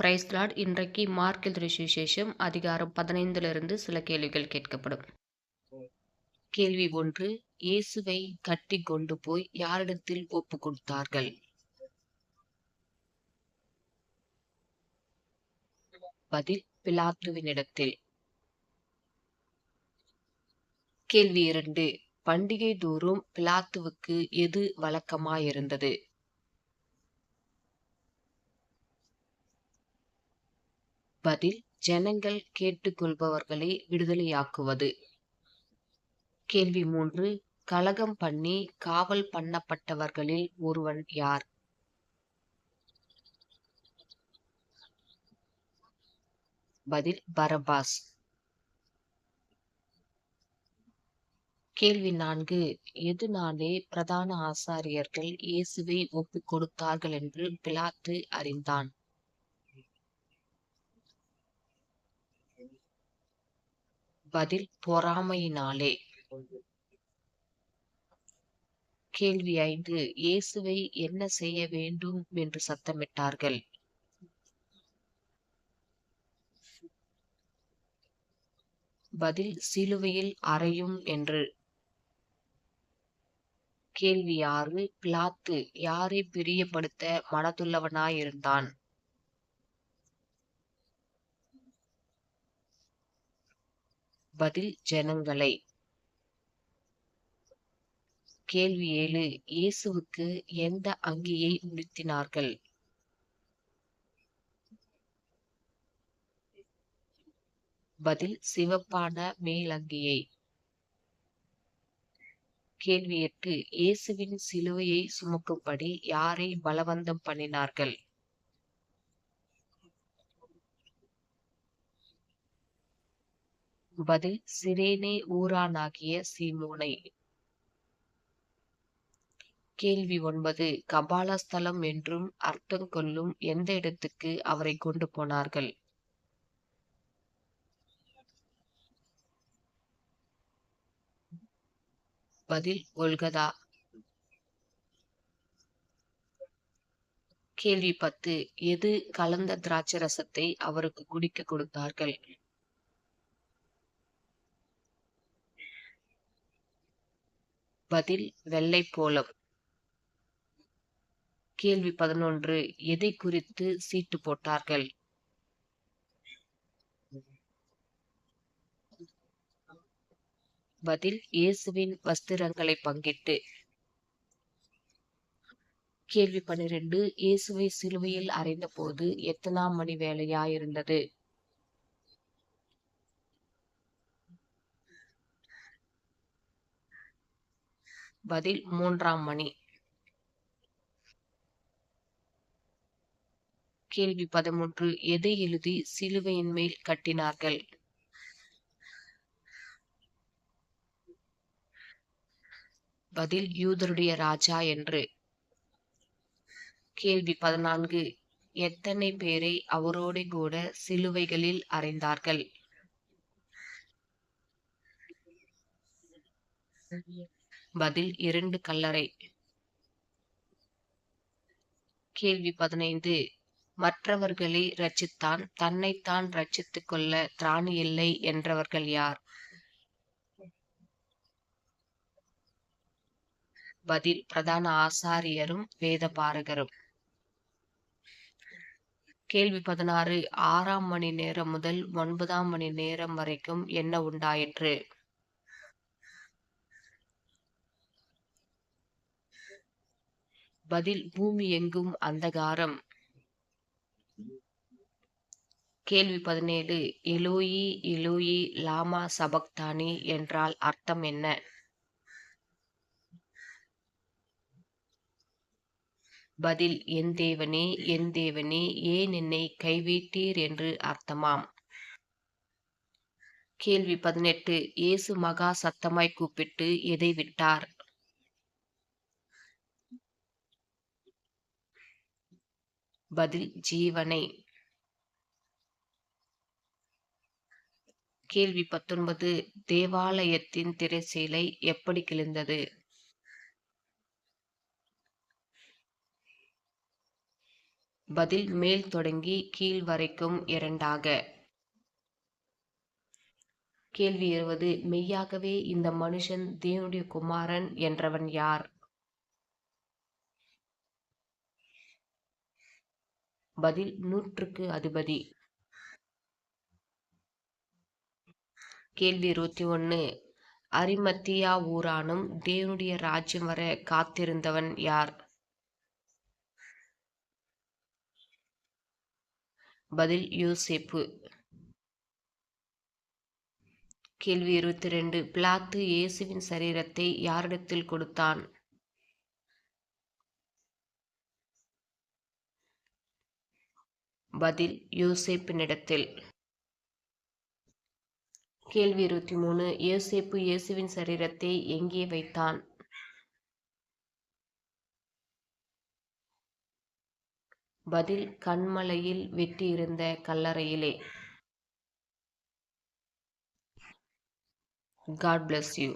Price Lord. இன்றைக்கு mark எழுதின சுவிசேஷம் அதிகாரம் 15 சில கேள்விகள் கேட்கப்படும். கேள்வி 1. இயேசுவை கட்டி கொண்டு போய் யாரிடத்தில் ஒப்பு கொடுத்தார்கள்? பதில் பிலாத்துவினிடத்தில். கேள்வி 2. பண்டிகை தோறும் பிலாத்துவுக்கு எது வழக்கமாயிருந்தது? பதில் ஜனங்கள் கேட்டுக்கொள்பவர்களை விடுதலையாக்குவது. கேள்வி 3. கலகம் பண்ணி காவல் பண்ணப்பட்டவர்களில் ஒருவன் யார்? பதில் பரபாஸ். கேள்வி 4. எதனாலே பிரதான ஆசாரியர்கள் இயேசுவை ஒப்புக் கொடுத்தார்கள் என்று பிலாத்து அறிந்தான்? பதில் பொறாமையினாலே. கேள்வி 5. இயேசுவை என்ன செய்ய வேண்டும் என்று சத்தமிட்டார்கள்? பதில் சிலுவையில் அறையும் என்று. கேள்வி 6. பிலாத்து யாரை பிரியப்படுத்த மனதுள்ளவனாயிருந்தான்? பதில் ஜனங்களை. கேள்வி 7. இயேசுவுக்கு எந்த அங்கியை உடுத்தினார்கள்? பதில் சிவப்பான மேலங்கியை. கேள்வி 8. இயேசுவின் சிலுவையை சுமக்கும்படி யாரை பலவந்தம் பண்ணினார்கள்? பதில் சிரேனே ஊரானாகிய சீமோனை. கேள்வி 9. கபாலஸ்தலம் என்றும் அர்த்தம் கொள்ளும் எந்த இடத்துக்கு அவரை கொண்டு போனார்கள்? பதில் கொல்கதா. கேள்வி 10. எது கலந்த திராட்சரசத்தை அவருக்கு குடிக்க கொடுத்தார்கள்? பதில் வெள்ளைப்போளம். கேள்வி 11. எதை குறித்து சீட்டு போட்டார்கள்? பதில் இயேசுவின் வஸ்திரங்களை பங்கிட்டு. கேள்வி 12. இயேசுவை சிலுவையில் அறைந்தபோது எத்தனாம் மணி வேளையாயிருந்தது? பதில் 3ஆம் மணி. கேள்வி 13. எதை எழுதி சிலுவையின் மேல் கட்டினார்கள்? பதில் யூதருடைய ராஜா என்று. கேள்வி 14. எத்தனை பேரை அவரோடு கூட சிலுவைகளில் அறைந்தார்கள்? பதில் 2 கல்லறை. கேள்வி 15. மற்றவர்களை ரட்சித்தான், தன்னைத்தான் ரட்சித்துக் கொள்ள திராணி இல்லை என்றவர்கள் யார்? பதில் பிரதான ஆசாரியரும் வேதபாரகரும். கேள்வி 16. 6ஆம் மணி நேரம் முதல் 9ஆம் மணி நேரம் வரைக்கும் என்ன உண்டாயிற்று? பதில் பூமி எங்கும் அந்தகாரம். கேள்வி 17. எலோயி எலோயி லாமா சபக்தானி என்றால் அர்த்தம் என்ன? பதில் என் தேவனே என் தேவனே ஏன் என்னை கைவிட்டீர் என்று அர்த்தமாம். கேள்வி 18. இயேசு மகா சத்தமாய் கூப்பிட்டு எதை விட்டார்? பதில் ஜீவனை. கேள்வி 19. தேவாலயத்தின் திரைச்சீலை எப்படி கிழிந்தது? பதில் மேல் தொடங்கி கீழ் வரைக்கும் 2ஆக. கேள்வி 20. மெய்யாகவே இந்த மனுஷன் தேவனுடைய குமாரன் என்றவன் யார்? பதில் நூற்றுக்கு அதிபதி. கேள்வி 21. அரிமத்தியா ஊரானும் தேவனுடைய ராஜ்யம் வர காத்திருந்தவன் யார்? பதில் யோசேப்பு. கேள்வி 22. பிலாத்து இயேசுவின் சரீரத்தை யாரிடத்தில் கொடுத்தான்? பதில் யோசேப்பினிடத்தில். கேள்வி 23. யோசேப்பு இயேசுவின் சரீரத்தை எங்கே வைத்தான்? பதில் கன்மலையில் வெட்டியிருந்த கல்லறையிலே. God bless you.